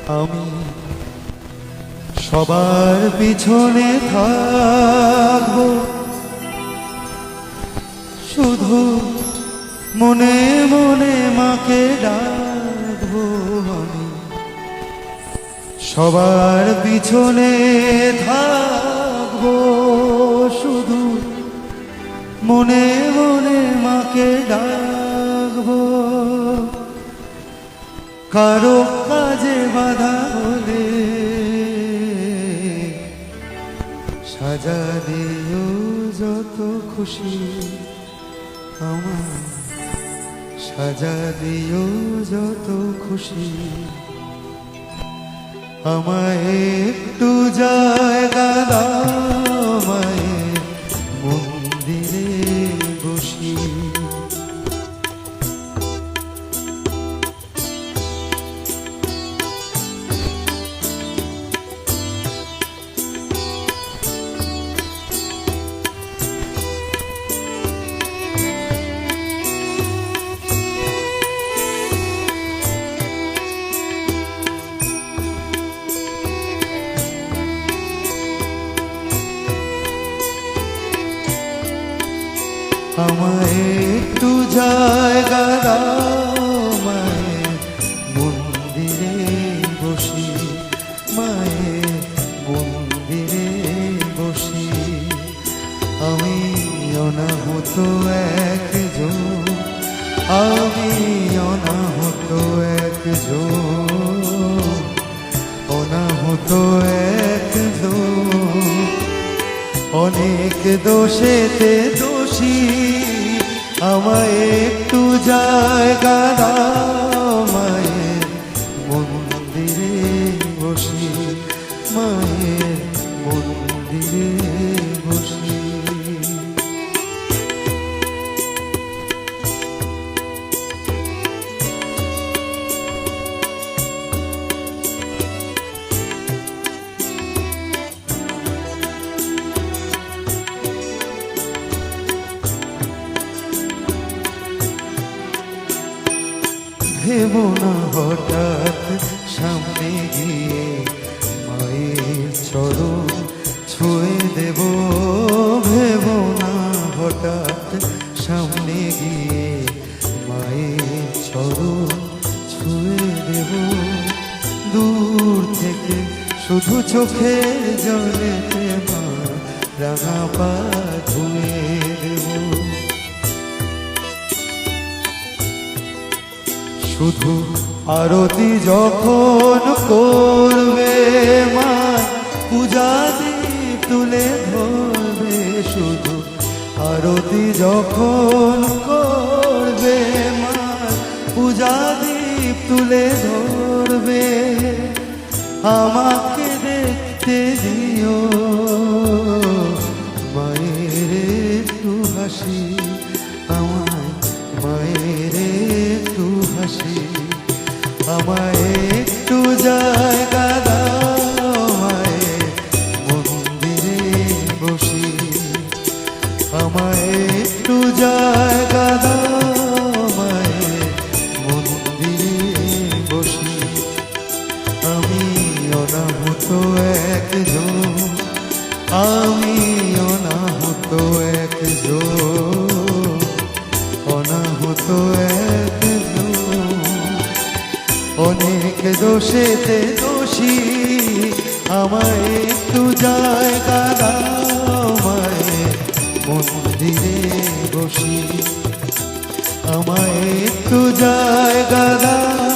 আমি সবার পিছনে থাকবো, শুধু মনে মনে মাকে ডাকবো। আমি সবার পিছনে থাকবো, শুধু মনে মনে মাকে ডাকবো। কারো কাজে বাধা হলে সাজা দিও যত খুশি, আমার সাজা দিও যত খুশি। আমায় একটু জায়গা দাও, মায়ের মন্দিরে বসি। আমায় একটু জায়গা দাও, মায়ের মন্দিরে বসি, মায়ের মন্দিরে বসি। আমি অনাহত একজন, আমি অনাহত একজন, অনাহত একজন। অনেক দোষেতে দোষী, আমায় একটু জায়গা দাও, মায়ের মন্দিরে বসি, মায়ের মন্দিরে বসি। ভেবো না হঠাৎ সামনে গিয়ে মায়ের চরণ ছুঁয়ে দেব, ভেবো না হঠাৎ সামনে গিয়ে মায়ের চরণ ছুঁয়ে দেব। দূর থেকে শুধু চোখের জলেতে মা রাঙা পা ধুয়ে দেব। শুধু আরতি যখন করবে মা, পূজা দীপ তুলে ধরবে। শুধু আরতি যখন করবে মা, পূজা দীপ তুলে ধরবে। আমাকে দেখতে দিও, মায়ের একটু হাসি, আমার মায়ের একটু হাসি। আমায় একটু জায়গা দাও, মায়ের মন্দিরে বসি। আমায় একটু জায়গা দাও, মায়ের মন্দিরে বসি। আমি অনাহত একজন, আমি অনাহত একজন, অনাহত একজন। অনেক দোষেতে দোষী, আমায় একটু জায়গা দাও, মায়ের মন্দিরে বসি। আমায় একটু জায়গা দাও,